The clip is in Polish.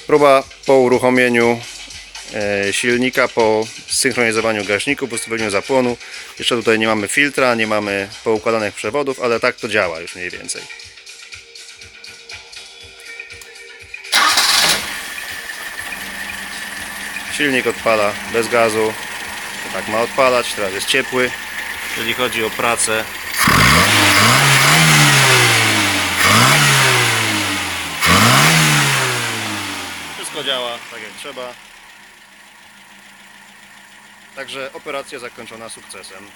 Próba po uruchomieniu silnika, po zsynchronizowaniu gaśników, po ustawieniu zapłonu. Jeszcze tutaj nie mamy filtra, nie mamy poukładanych przewodów, ale tak to działa już mniej więcej. Silnik odpala bez gazu. Tak ma odpalać, teraz jest ciepły. Jeżeli chodzi o pracę, wszystko działa tak jak trzeba. Także operacja zakończona sukcesem.